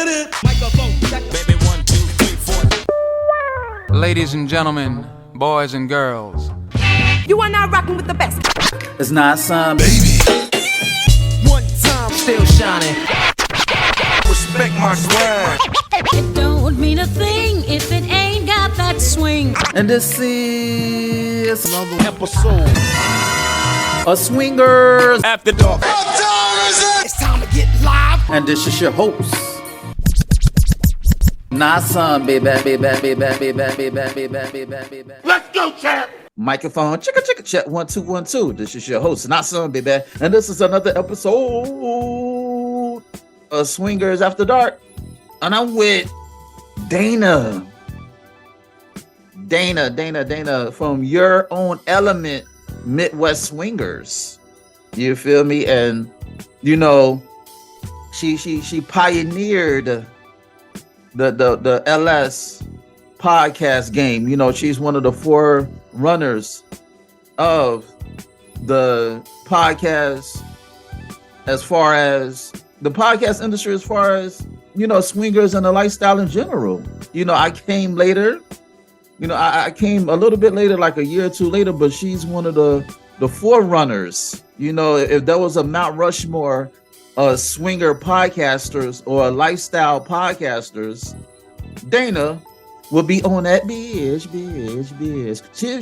hit it. Microphone check. Baby, 1, 2, 3, 4. Ladies and gentlemen, boys and girls, you are now rocking with the best. It's not some Baby. One time. still shining. Respect my swag. It don't mean a thing if it ain't got that swing. And this is Another episode. a Swingers After dark. What time is it? It's time to get live. and this is your host. Not some baby. Let's go, champ. Microphone check 1 2 1 2. This is your host, not some baby, and this is another episode of Swingers After Dark, and I'm with Dana from Your Own Element Midwest Swingers. You feel me? And you know, she pioneered the LS podcast game. You know, she's one of the forerunners of the podcast as far as the podcast industry, as far as, you know, swingers and the lifestyle in general. You know, I came later. You know, I came a little bit later, like a year or two later, but she's one of the forerunners. You know, if there was a Mount Rushmore swinger podcasters or lifestyle podcasters, Dana will be on that bitch.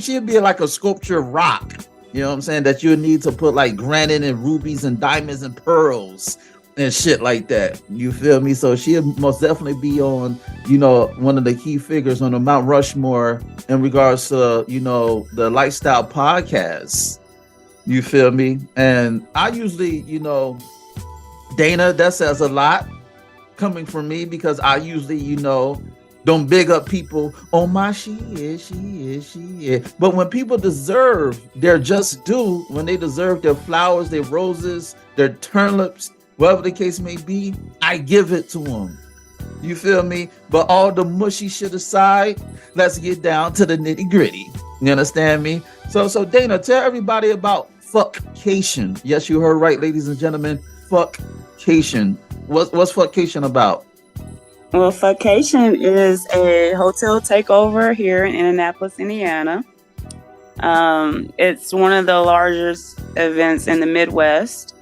She'll be like a sculpture rock. You know what I'm saying? That you need to put like granite and rubies and diamonds and pearls and shit like that. You feel me? So she'll most definitely be on, you know, one of the key figures on the Mount Rushmore in regards to, you know, the lifestyle podcasts. You feel me? And I usually, you know, Dana, that says a lot coming from me, because I usually, you know, don't big up people. Oh my, she is. But when people deserve their just due, when they deserve their flowers, their roses, their turnips, whatever the case may be, I give it to them. You feel me? But all the mushy shit aside, let's get down to the nitty gritty. You understand me? So Dana, tell everybody about Fuckcation. Yes, you heard right, ladies and gentlemen. Fuckcation. What's Fuckcation about? Well, Fuckcation is a hotel takeover here in Indianapolis, Indiana. It's one of the largest events in the Midwest.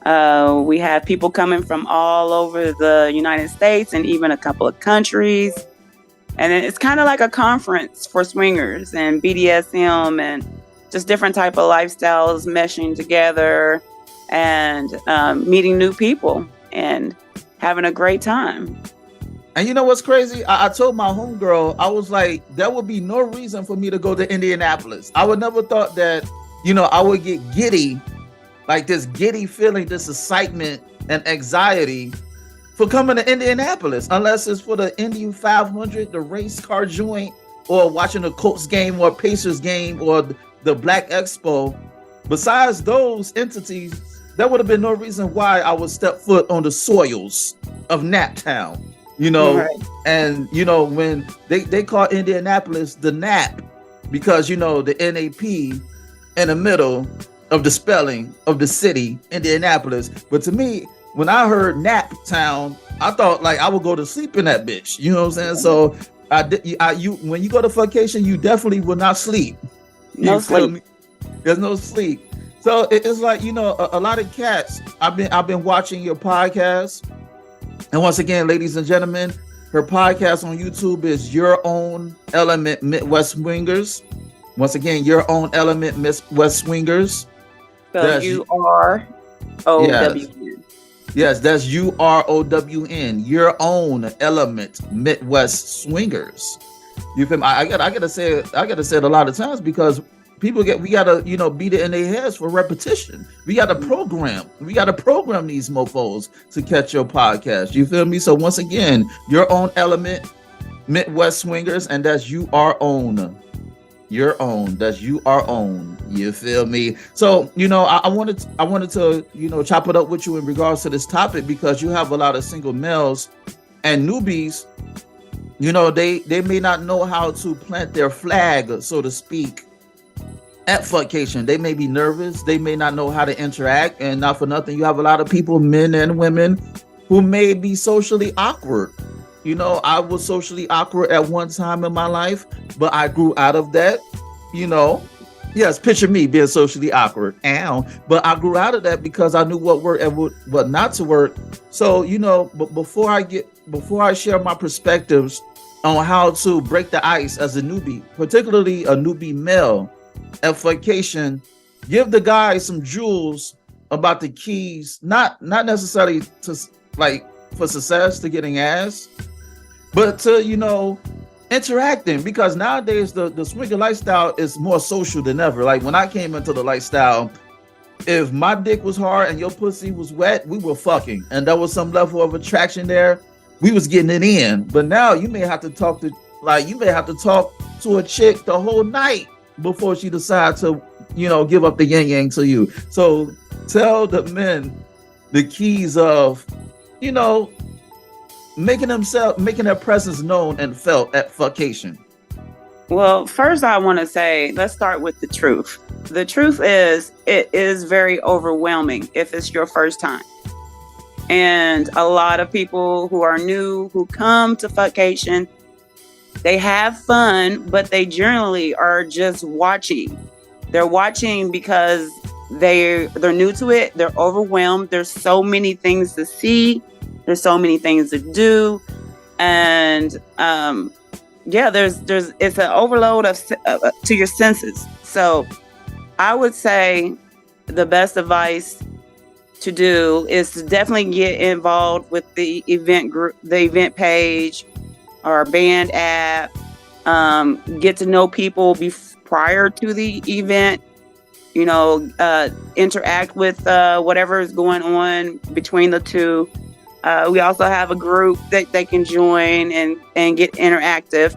We have people coming from all over the United States and even a couple of countries. And it's kind of like a conference for swingers and BDSM and just different type of lifestyles meshing together and meeting new people and having a great time. And you know what's crazy? I told my homegirl, I was like, there would be no reason for me to go to Indianapolis. I would never thought that, you know, I would get giddy, like this giddy feeling, this excitement and anxiety for coming to Indianapolis, unless it's for the Indy 500, the race car joint, or watching a Colts game or Pacers game or the Black Expo. Besides those entities, there would have been no reason why I would step foot on the soils of Naptown. You know, right. And, you know, when they call Indianapolis the Nap, because, you know, the NAP in the middle of the spelling of the city, Indianapolis. But to me, when I heard Nap Town, I thought like I would go to sleep in that bitch. You know what I'm saying? So when you go to Fuckcation, you definitely will not sleep. No sleep. There's no sleep. So it's like, you know, a lot of cats. I've been watching your podcast. And once again, ladies and gentlemen, her podcast on YouTube is Your Own Element Midwest Swingers. Once again, Your Own Element Midwest Swingers. So UROWN. Yes, that's UROWN. Your Own Element Midwest Swingers. You feel me? I gotta say it a lot of times, because we gotta, you know, beat it in their heads for repetition. We gotta program these mofos to catch your podcast. You feel me? So once again, Your Own Element Midwest Swingers, and that's Your Own. That's Your Own. You feel me? So, you know, I wanted to, you know, chop it up with you in regards to this topic, because you have a lot of single males and newbies. You know, they may not know how to plant their flag, so to speak, at Fuckcation. They may be nervous. They may not know how to interact. And not for nothing, you have a lot of people, men and women, who may be socially awkward. You know, I was socially awkward at one time in my life, but I grew out of that, you know. Yes, picture me being socially awkward. Ow. But I grew out of that because I knew what worked and what not to work. So, you know, but before I share my perspectives on how to break the ice as a newbie, particularly a newbie male at Fuckcation, give the guys some jewels about the keys, not necessarily to like for success, to getting ass, but to, you know, interacting, because nowadays the swinger lifestyle is more social than ever. Like when I came into the lifestyle, if my dick was hard and your pussy was wet, we were fucking, and there was some level of attraction there. We was getting it in. But now you may have to talk to a chick the whole night before she decides to, you know, give up the yin yang to you. So tell the men the keys of, you know, making their presence known and felt at Fuckcation. Well, first I want to say, let's start with the truth. The truth is, it is very overwhelming if it's your first time. And a lot of people who are new, who come to Fuckcation, they have fun, but they generally are just watching. They're watching because they're new to it. They're overwhelmed. There's so many things to see. There's so many things to do, and it's an overload to your senses. So I would say the best advice to do is to definitely get involved with the event group, the event page, or band app. Get to know people prior to the event. You know, interact with whatever is going on between the two. We also have a group that they can join and get interactive.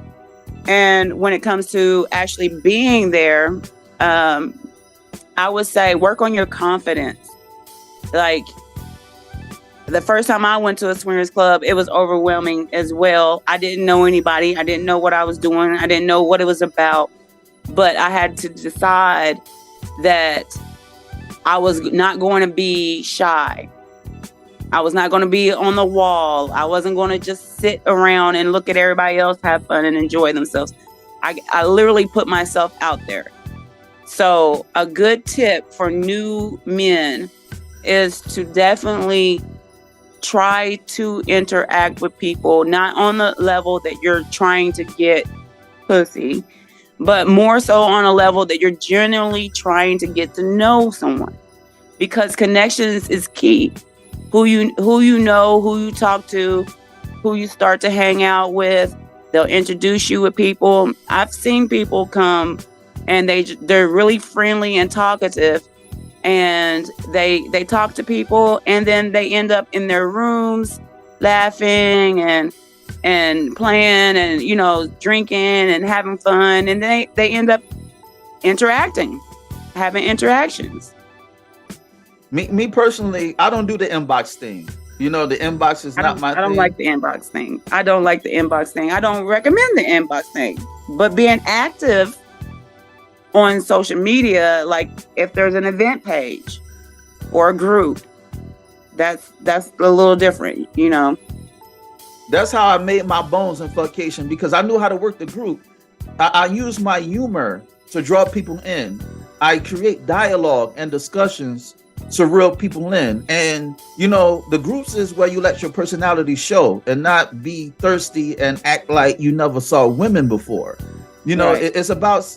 And when it comes to actually being there, I would say work on your confidence. Like the first time I went to a swingers club, it was overwhelming as well. I didn't know anybody. I didn't know what I was doing. I didn't know what it was about. But I had to decide that I was not going to be shy. I was not going to be on the wall. I wasn't going to just sit around and look at everybody else have fun and enjoy themselves. I literally put myself out there. So a good tip for new men is to definitely try to interact with people, not on the level that you're trying to get pussy, but more so on a level that you're genuinely trying to get to know someone, because connections is key. Who you know, who you talk to, who you start to hang out with, they'll introduce you with people. I've seen people come and they're really friendly and talkative, and they talk to people, and then they end up in their rooms laughing and playing and, you know, drinking and having fun, and they end up having interactions. Me personally, I don't do the inbox thing. You know, the inbox is not my thing. I don't like the inbox thing. I don't recommend the inbox thing. But being active on social media, like if there's an event page or a group, that's a little different, you know. That's how I made my bones in Fuckcation, because I knew how to work the group. I use my humor to draw people in. I create dialogue and discussions to reel people in. And, you know, the groups is where you let your personality show and not be thirsty and act like you never saw women before. You know, right. It's about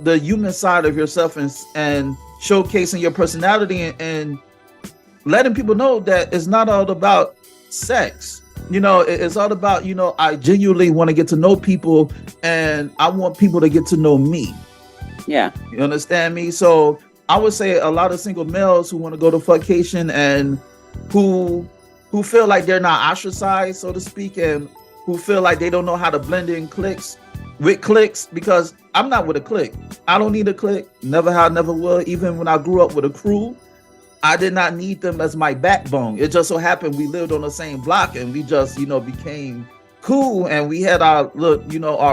the human side of yourself and showcasing your personality and letting people know that it's not all about sex. You know, it's all about, you know, I genuinely want to get to know people, and I want people to get to know me. Yeah. You understand me? So I would say a lot of single males who want to go to Fuckcation and who feel like they're not ostracized, so to speak, and who feel like they don't know how to blend in cliques, because I'm not with a clique. I don't need a clique. Never have, never will. Even when I grew up with a crew, I did not need them as my backbone. It just so happened we lived on the same block and we just, you know, became cool and we had our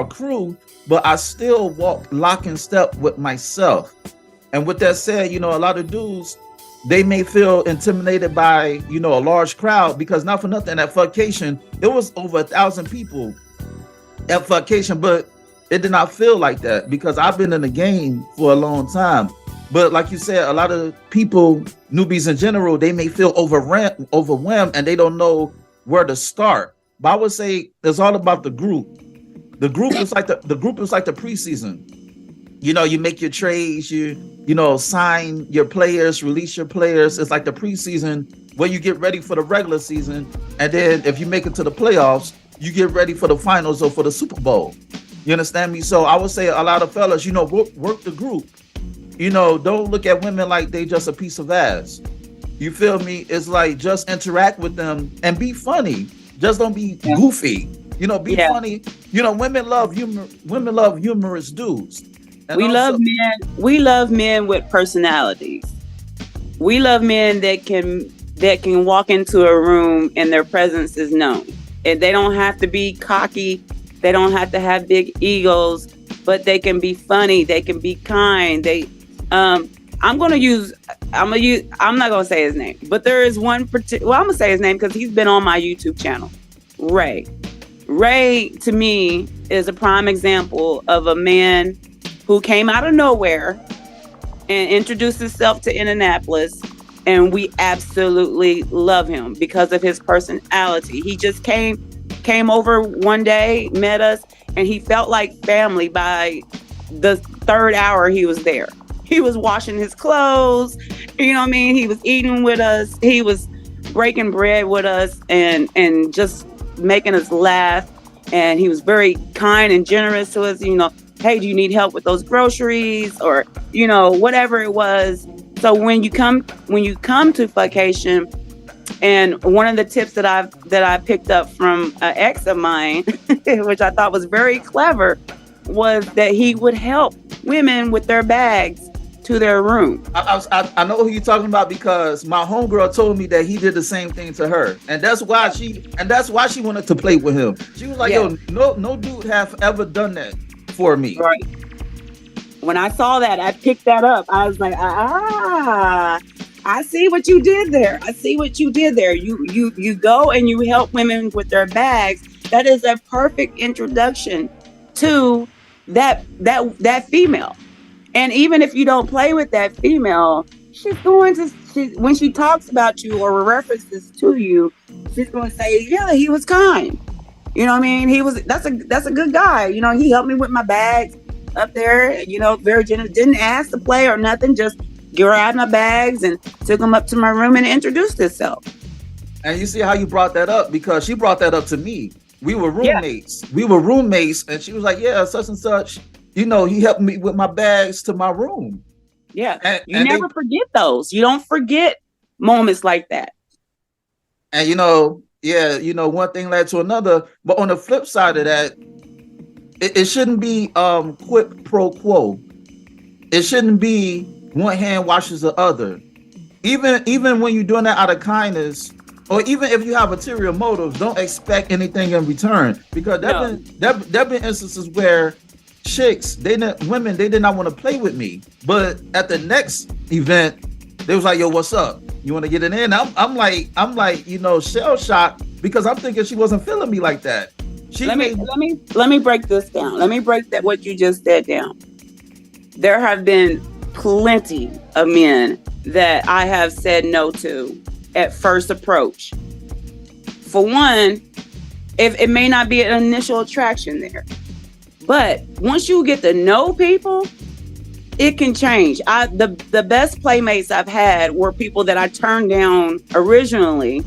crew, but I still walk lock and step with myself. And with that said, you know, a lot of dudes, they may feel intimidated by, you know, a large crowd, because not for nothing at Fuckcation, it was over 1,000 people at Fuckcation, but it did not feel like that because I've been in the game for a long time. But like you said, a lot of people, newbies in general, they may feel overwhelmed and they don't know where to start. But I would say it's all about the group. The group is like the preseason. You know, you make your trades, you know, sign your players, release your players. It's like the preseason where you get ready for the regular season. And then if you make it to the playoffs, you get ready for the finals or for the Super Bowl. You understand me? So I would say a lot of fellas, you know, work the group. You know, don't look at women like they just a piece of ass. You feel me? It's like just interact with them and be funny. Just don't be goofy. You know, be funny. You know, women love humor. Women love humorous dudes. And we love men. We love men with personalities. We love men that can walk into a room and their presence is known. And they don't have to be cocky. They don't have to have big egos, but they can be funny. They can be kind. I'm not gonna say his name, but there is one particular. Well, I'm gonna say his name because he's been on my YouTube channel. Ray. Ray to me is a prime example of a man who came out of nowhere and introduced himself to Indianapolis, and we absolutely love him because of his personality. He just came over one day, met us, and he felt like family by the third hour he was there. He was washing his clothes, you know what I mean? He was eating with us. He was breaking bread with us and just making us laugh. And he was very kind and generous to us, you know, hey, do you need help with those groceries or, you know, whatever it was. So when you come to Fuckcation, and one of the tips that I picked up from an ex of mine, which I thought was very clever, was that he would help women with their bags to their room. I know who you're talking about because my homegirl told me that he did the same thing to her, and that's why she wanted to play with him. She was like, "Yo, no dude have ever done that for me." Right. When I saw that, I picked that up. I was like, I see what you did there. I see what you did there. You go and you help women with their bags. That is a perfect introduction to that female. And even if you don't play with that female, when she talks about you or references to you, she's going to say, yeah, he was kind. You know what I mean? That's a good guy. You know, he helped me with my bags up there, you know, very generous. Didn't ask to play or nothing, just grabbed my bags and took them up to my room and introduced himself. And you see how you brought that up, because she brought that up to me. We were roommates. And she was like, yeah, such and such. You know, he helped me with my bags to my room. Yeah. And never forget those. You don't forget moments like that. And, you know, one thing led to another. But on the flip side of that, it shouldn't be quid pro quo. It shouldn't be one hand washes the other. Even when you're doing that out of kindness, or even if you have ulterior motives, don't expect anything in return. Because there've been instances where women did not want to play with me, but at the next event they was like, yo, what's up, you want to get it in? I'm like, you know, shell shocked, because I'm thinking she wasn't feeling me like that. Let me break this down. Let me break that what you just said down. There have been plenty of men that I have said no to at first approach. For one, if it may not be an initial attraction there, but once you get to know people, it can change. The best playmates I've had were people that I turned down originally,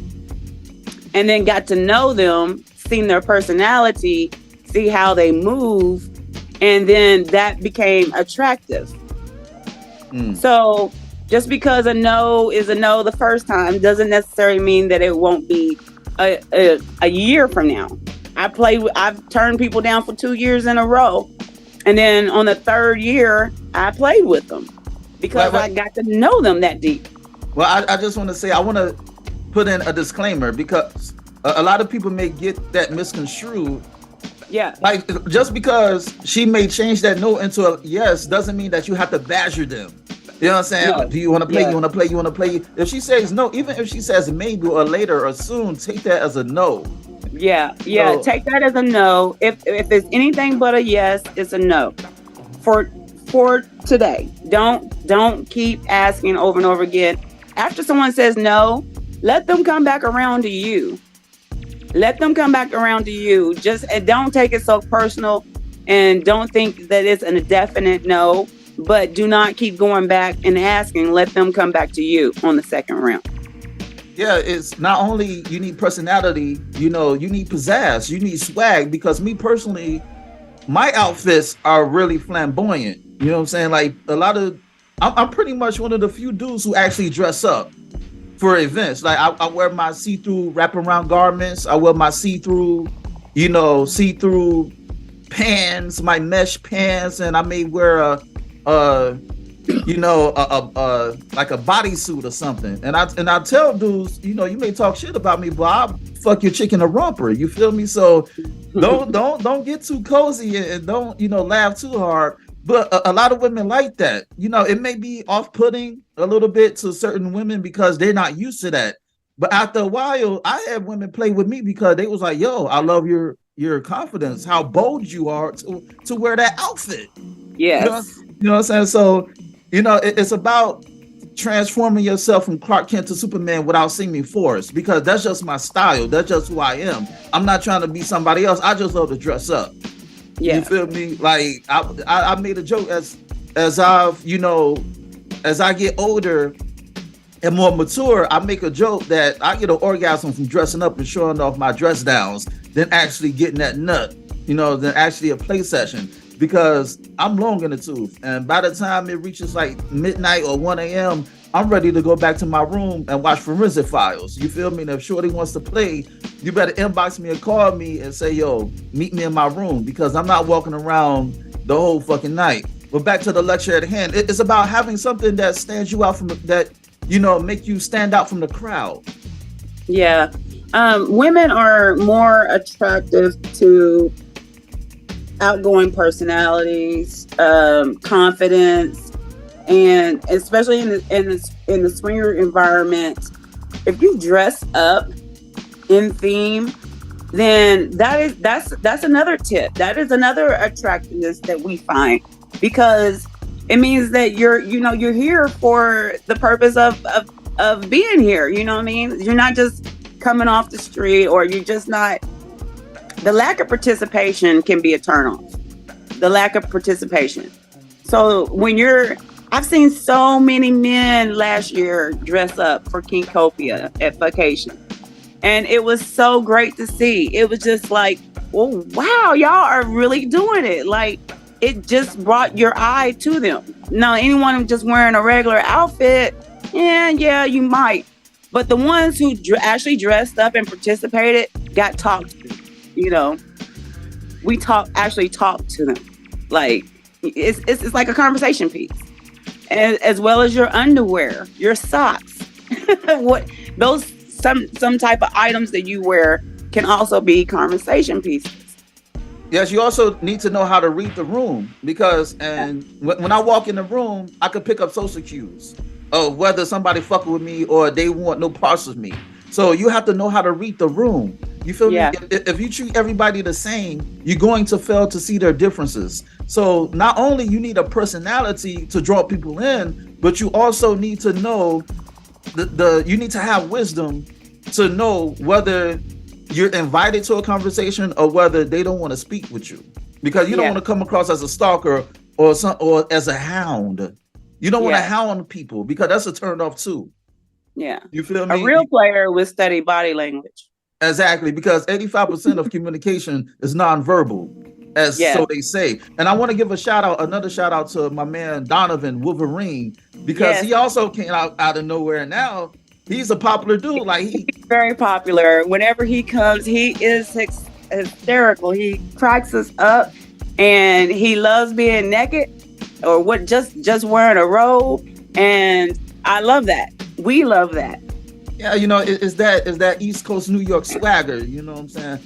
and then got to know them, seen their personality, see how they move, and then that became attractive. So just because a no is a no the first time doesn't necessarily mean that it won't be a year from now. I've turned people down for 2 years in a row, and then on the third year I played with them because I got to know them that deep. Well, I just want to say, I want to put in a disclaimer, because a lot of people may get that misconstrued. Yeah. Like, just because she may change that no into a yes doesn't mean that you have to badger them. You know what I'm saying? No. Do you want to play? Yeah. You want to play? You want to play? If she says no, even if she says maybe or later or soon, take that as a no. Yeah. So- Take that as a no. If it's anything but a yes, it's a no. For today. Don't keep asking over and over again. After someone says no, let them come back around to you. Let them come back around to you. And don't take it so personal, and don't think that it's a definite no. But do not keep going back and asking. Let them come back to you on the second round. Yeah, it's not only you need personality, you need pizzazz, you need swag, because me personally, my outfits are really flamboyant. You know what I'm saying? Like I'm pretty much one of the few dudes who actually dress up for events. Like I wear my see-through wraparound garments. I wear my see-through pants, my mesh pants, and I may wear like a bodysuit or something. And I tell dudes, you may talk shit about me, but I'll fuck your chick in a romper. You feel me? So don't get too cozy and don't laugh too hard. But a lot of women like that. It may be off-putting a little bit to certain women because they're not used to that. But after a while, I had women play with me because they was like, yo, I love your confidence, how bold you are to wear that outfit. Yes. You know what I'm saying? So, it's about transforming yourself from Clark Kent to Superman without seeming forced, because that's just my style. That's just who I am. I'm not trying to be somebody else. I just love to dress up. Yeah. You feel me? Like I made a joke as I get older and more mature, I make a joke that I get an orgasm from dressing up and showing off my dress downs than actually getting that nut, than actually a play session. Because I'm long in the tooth, and by the time it reaches like midnight or 1 a.m., I'm ready to go back to my room and watch Forensic Files. You feel me? And if Shorty wants to play, you better inbox me or call me and say, yo, meet me in my room, because I'm not walking around the whole fucking night. But back to the lecture at hand, it's about having something that stands you out make you stand out from the crowd. Yeah. Women are more attractive to outgoing personalities, confidence, and especially in the swinger environment, if you dress up in theme, then that's another tip. That is another attractiveness that we find, because it means that you're here for the purpose of being here. You know what I mean? You're not just coming off the street, or you're just not. The lack of participation can be a turn off. The lack of participation. So I've seen so many men last year dress up for Kingtopia at Fuckcation. And it was so great to see. It was just like, oh, wow, y'all are really doing it. Like, it just brought your eye to them. Now, anyone just wearing a regular outfit, yeah, you might. But the ones who actually dressed up and participated got talked to. We actually talk to them. Like, it's like a conversation piece, and as well as your underwear, your socks, some type of items that you wear can also be conversation pieces. Yes, you also need to know how to read the room, because when I walk in the room, I could pick up social cues of whether somebody fucking with me or they want no parts of me. So you have to know how to read the room. You feel me? If you treat everybody the same, you're going to fail to see their differences. So not only you need a personality to draw people in, but you also need to know you need to have wisdom to know whether you're invited to a conversation or whether they don't want to speak with you, because you don't want to come across as a stalker or as a hound. You don't want to hound people, because that's a turn off too. Yeah. You feel me? A real player will study body language. Exactly, because 85% of communication is nonverbal, so they say. And I want to give another shout out to my man Donovan Wolverine, because he also came out of nowhere. And now he's a popular dude. Like he's very popular. Whenever he comes, he is hysterical. He cracks us up, and he loves being naked or just wearing a robe. And I love that. We love that. Yeah, you know, is that East Coast New York swagger? You know what I'm saying?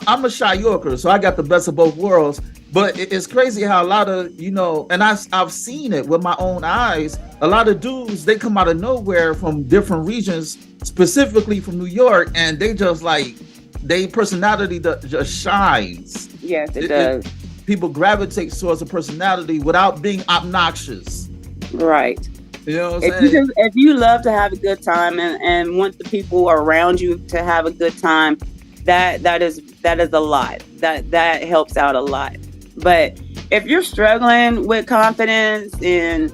I'm a shy Yorker, so I got the best of both worlds. But it's crazy how a lot of, you know, and I've seen it with my own eyes. A lot of dudes, they come out of nowhere from different regions, specifically from New York, and they just like their personality just shines. Yes, it does. People gravitate towards a personality without being obnoxious. Right. You know what I'm saying? If you love to have a good time and want the people around you to have a good time, that is a lot. That helps out a lot. But if you're struggling with confidence and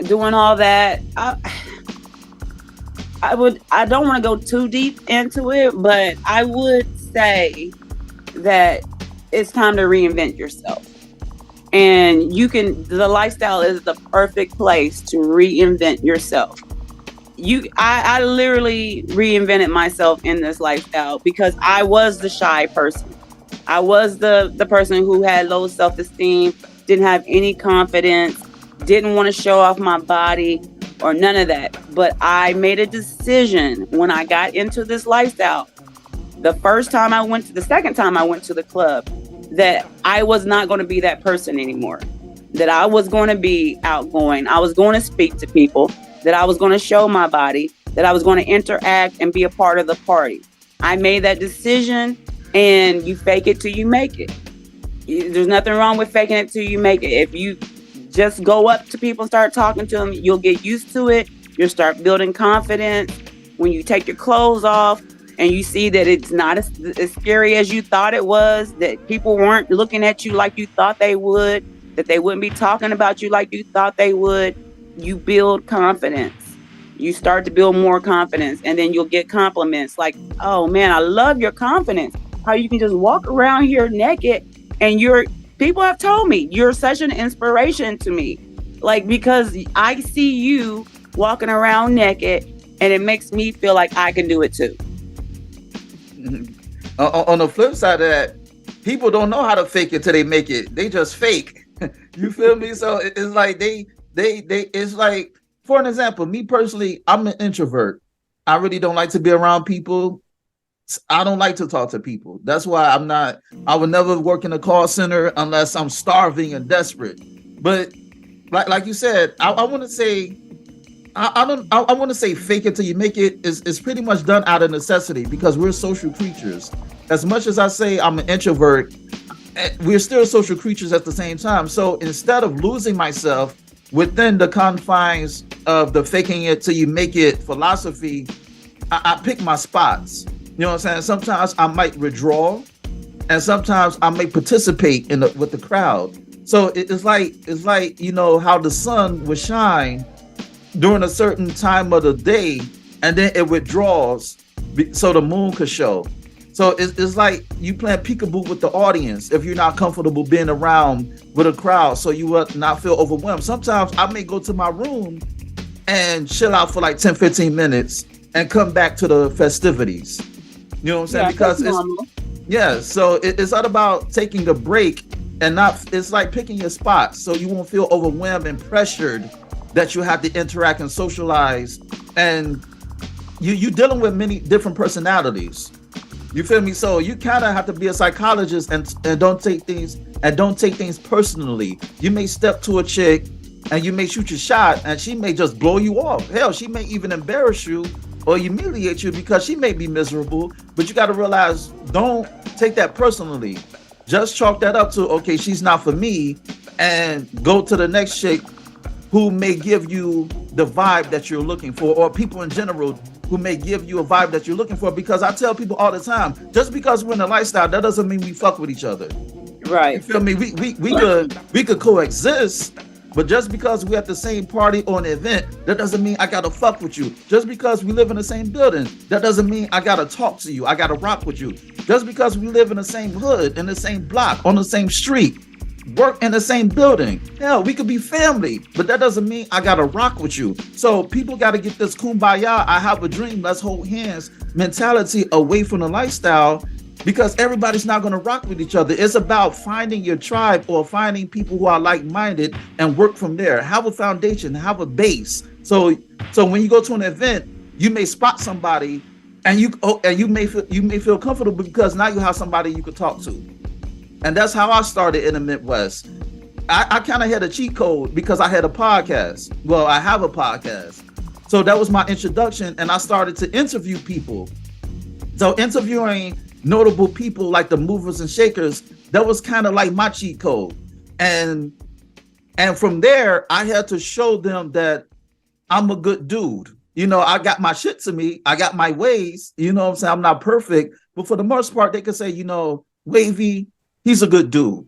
doing all that, I don't want to go too deep into it, but I would say that it's time to reinvent yourself. And the lifestyle is the perfect place to reinvent yourself. I literally reinvented myself in this lifestyle because I was the shy person. I was the person who had low self-esteem, didn't have any confidence, didn't want to show off my body or none of that. But I made a decision when I got into this lifestyle. The second time I went to the club, that I was not going to be that person anymore, that I was going to be outgoing. I was going to speak to people, that I was going to show my body, that I was going to interact and be a part of the party. I made that decision, and you fake it till you make it. There's nothing wrong with faking it till you make it. If you just go up to people and start talking to them, you'll get used to it. You'll start building confidence. When you take your clothes off, and you see that it's not as scary as you thought it was, that people weren't looking at you like you thought they would, that they wouldn't be talking about you like you thought they would, you build confidence. You start to build more confidence, and then you'll get compliments like, oh man, I love your confidence. How you can just walk around here naked, and people have told me you're such an inspiration to me. Like, because I see you walking around naked, and it makes me feel like I can do it too. On the flip side of that, people don't know how to fake it till they make it. They just fake. You feel me? So it's like it's like, for an example, me personally, I'm an introvert. I really don't like to be around people. I don't like to talk to people. That's why I would never work in a call center unless I'm starving and desperate. But like you said, I want to say, I want to say fake it till you make it is pretty much done out of necessity, because we're social creatures. As much as I say I'm an introvert, we're still social creatures at the same time. So instead of losing myself within the confines of the faking it till you make it philosophy, I pick my spots. You know what I'm saying? Sometimes I might withdraw, and sometimes I may participate with the crowd. So it's like, you know, how the sun would shine during a certain time of the day, and then it withdraws so the moon could show. So it's like you playing peekaboo with the audience if you're not comfortable being around with a crowd, so you will not feel overwhelmed. Sometimes I may go to my room and chill out for like 10-15 minutes and come back to the festivities. You know what I'm saying? Yeah, because it's normal. So it's not about taking a break, and it's like picking your spots so you won't feel overwhelmed and pressured that you have to interact and socialize, and you dealing with many different personalities. You feel me? So you kind of have to be a psychologist and don't take things personally. You may step to a chick and you may shoot your shot, and she may just blow you off. Hell, she may even embarrass you or humiliate you because she may be miserable. But you got to realize, don't take that personally. Just chalk that up to, okay, she's not for me, and go to the next chick who may give you the vibe that you're looking for, or people in general who may give you a vibe that you're looking for. Because I tell people all the time, just because we're in a lifestyle, that doesn't mean we fuck with each other. Right. You feel me? We could coexist, but just because we're at the same party or an event, that doesn't mean I gotta fuck with you. Just because we live in the same building, that doesn't mean I gotta talk to you. I gotta rock with you. Just because we live in the same hood, in the same block, on the same street, work in the same building, hell, we could be family, but that doesn't mean I gotta rock with you. So people gotta get this kumbaya, I have a dream, let's hold hands mentality away from the lifestyle, because everybody's not gonna rock with each other. It's about finding your tribe or finding people who are like-minded and work from there. Have a foundation, have a base. So when you go to an event, you may spot somebody, and you may feel comfortable because now you have somebody you could talk to. And that's how I started in the Midwest. I kind of had a cheat code because I had a podcast. Well, I have a podcast. So that was my introduction, and I started to interview people. So interviewing notable people like the movers and shakers, that was kind of like my cheat code. And from there, I had to show them that I'm a good dude. You know, I got my shit to me. I got my ways. You know what I'm saying? I'm not perfect. But for the most part, they could say, you know, Wavy, he's a good dude.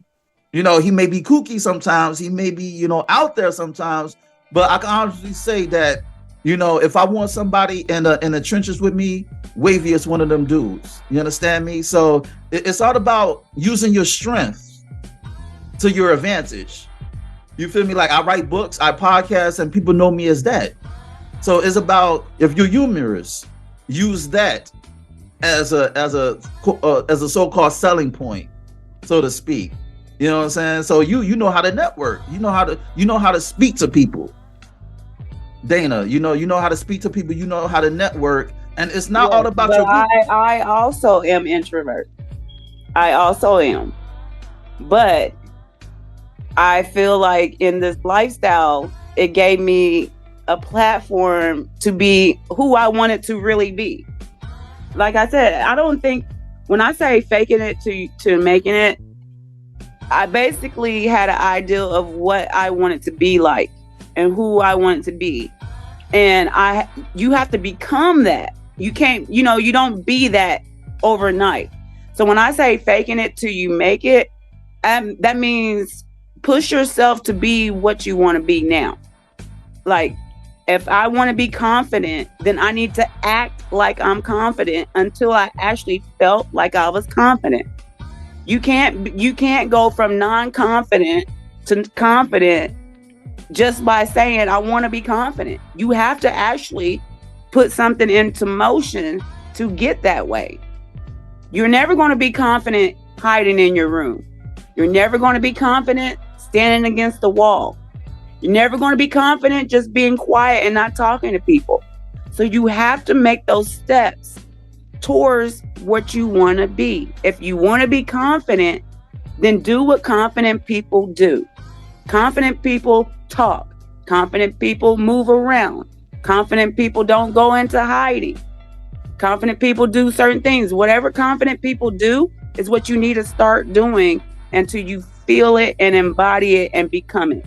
You know, he may be kooky sometimes. He may be, you know, out there sometimes. But I can honestly say that, you know, if I want somebody in the trenches with me, Wavy is one of them dudes. You understand me? So it's all about using your strength to your advantage. You feel me? Like, I write books, I podcast, and people know me as that. So it's about, if you're humorous, use that as a so-called selling point, so to speak. You know what I'm saying? So you know how to network. You know how to speak to people. Dana, you know how to speak to people. You know how to network, and it's not all about your. I also am introvert. I also am, but I feel like in this lifestyle, it gave me a platform to be who I wanted to really be. Like I said, I don't think when I say faking it to making it, I basically had an idea of what I wanted to be like and who I wanted to be. And you have to become that. You can't, you don't be that overnight. So when I say faking it till you make it, that means push yourself to be what you want to be now. Like, if I want to be confident, then I need to act like I'm confident until I actually felt like I was confident. You can't go from non-confident to confident just by saying I want to be confident. You have to actually put something into motion to get that way. You're never going to be confident hiding in your room. You're never going to be confident standing against the wall. You're never going to be confident just being quiet and not talking to people. So you have to make those steps towards what you want to be. If you want to be confident, then do what confident people do. Confident people talk. Confident people move around. Confident people don't go into hiding. Confident people do certain things. Whatever confident people do is what you need to start doing until you feel it and embody it and become it.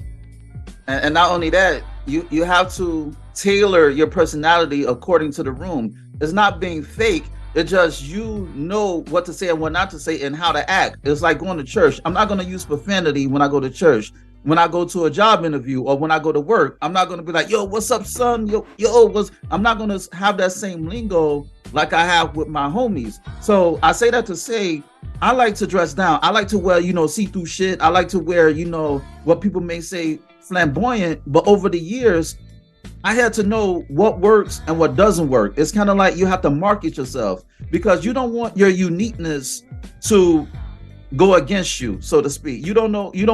And not only that, you have to tailor your personality according to the room. It's not being fake. It's just you know what to say and what not to say and how to act. It's like going to church. I'm not going to use profanity when I go to church. When I go to a job interview or when I go to work, I'm not going to be like, yo, what's up, son? Yo, I'm not going to have that same lingo like I have with my homies. So I say that to say, I like to dress down. I like to wear, see-through shit. I like to wear, what people may say flamboyant. But over the years, I had to know what works and what doesn't work. It's kind of like you have to market yourself because you don't want your uniqueness to go against you, so to speak. You don't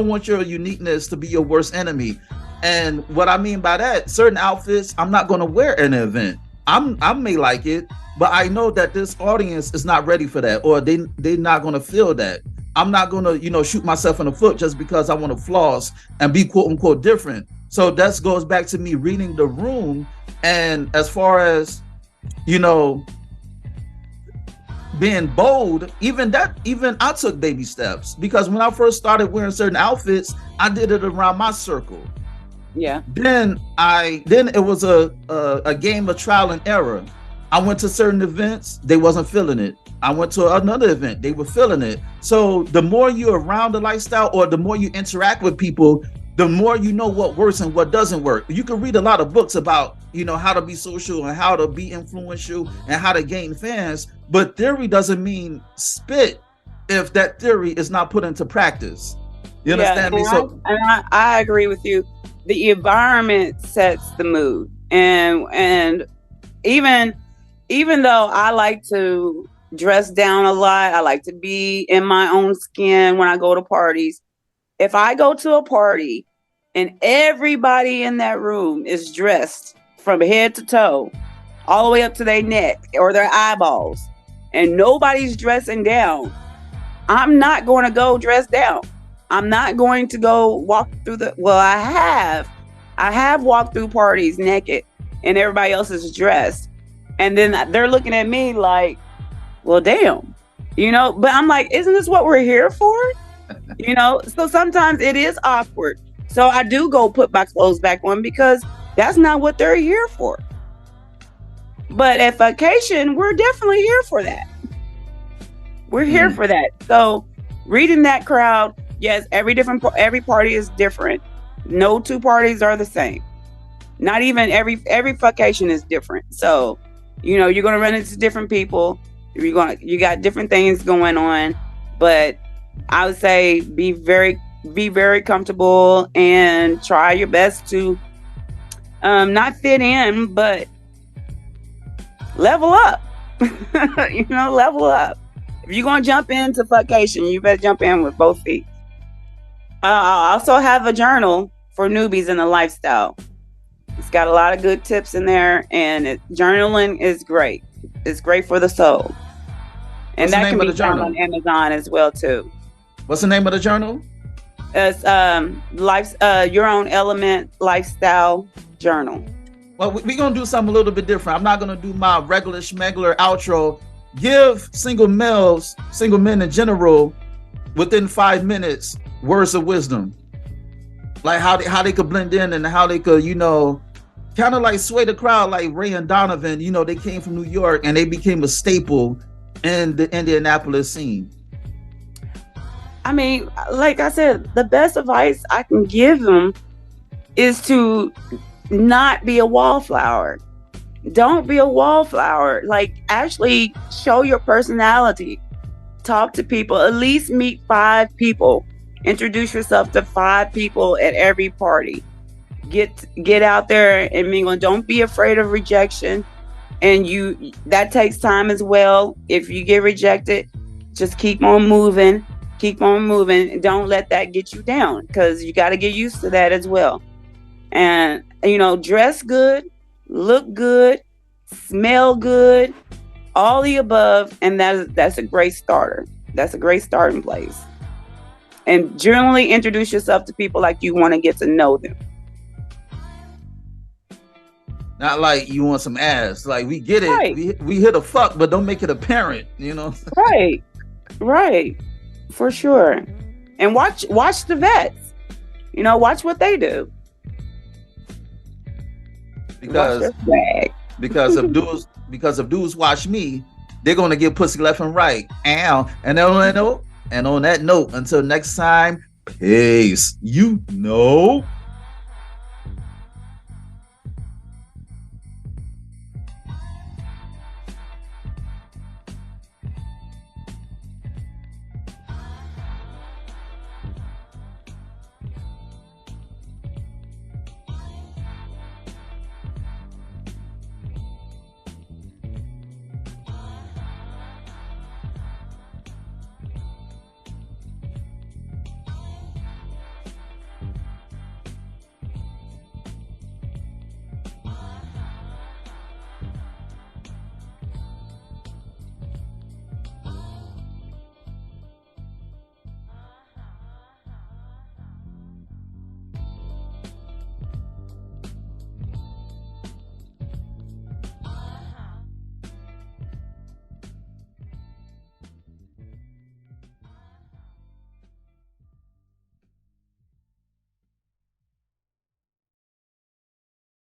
want your uniqueness to be your worst enemy. And what I mean by that, certain outfits I'm not going to wear in an event. I may like it, but I know that this audience is not ready for that, or they're not going to feel that. I'm not going to, shoot myself in the foot just because I want to floss and be quote unquote different. So that goes back to me reading the room. And as far as, being bold, even I took baby steps, because when I first started wearing certain outfits, I did it around my circle. Yeah. Then it was a game of trial and error. I went to certain events, they wasn't feeling it. I went to another event, they were feeling it. So the more you're around the lifestyle, or the more you interact with people, the more you know what works and what doesn't work. You can read a lot of books about, how to be social and how to be influential and how to gain fans, but theory doesn't mean spit if that theory is not put into practice. You understand me? I agree with you. The environment sets the mood, and even though I like to dress down a lot, I like to be in my own skin when I go to parties. If I go to a party and everybody in that room is dressed from head to toe, all the way up to their neck or their eyeballs, and nobody's dressing down, I'm not going to go dress down. I'm not going to go walk through I have walked through parties naked and everybody else is dressed. And then they're looking at me like, well, damn, but I'm like, isn't this what we're here for? So sometimes it is awkward. So I do go put my clothes back on because that's not what they're here for. But at Fuckcation, we're definitely here for that. We're here for that. So reading that crowd, yes, every party is different. No two parties are the same. Not even every Fuckcation is different. So, you're going to run into different people. You got different things going on, but I would say be very comfortable and try your best to not fit in, but level up. Level up. If you're going to jump into Fuckcation, you better jump in with both feet. I also have a journal for newbies in the lifestyle. It's got a lot of good tips in there, and journaling is great. It's great for the soul. And that can be found on Amazon as well too. What's the name of the journal? It's Your Own Element Lifestyle Journal. Well, we're gonna do something a little bit different. I'm not gonna do my regular schmegler outro. Give single men in general, within 5 minutes, words of wisdom. Like how they could blend in and how they could, kind of like sway the crowd, like Ray and Donovan. They came from New York and they became a staple in the Indianapolis scene. I mean, like I said, the best advice I can give them is to not be a wallflower. Don't be a wallflower. Like, actually show your personality. Talk to people. At least meet 5 people. Introduce yourself to 5 people at every party. Get out there and mingle. Don't be afraid of rejection. And that takes time as well. If you get rejected, just keep on moving. Keep on moving. Don't let that get you down, because you got to get used to that as well. And, dress good, look good, smell good, all the above. And that's a great starter. That's a great starting place. And generally introduce yourself to people like you want to get to know them. Not like you want some ass. Like, we get it. Right. We hit a fuck, but don't make it apparent, Right. For sure. And watch the vets. Watch what they do. Because if dudes watch me, they're gonna get pussy left and right. Ow. And on that note, until next time, peace.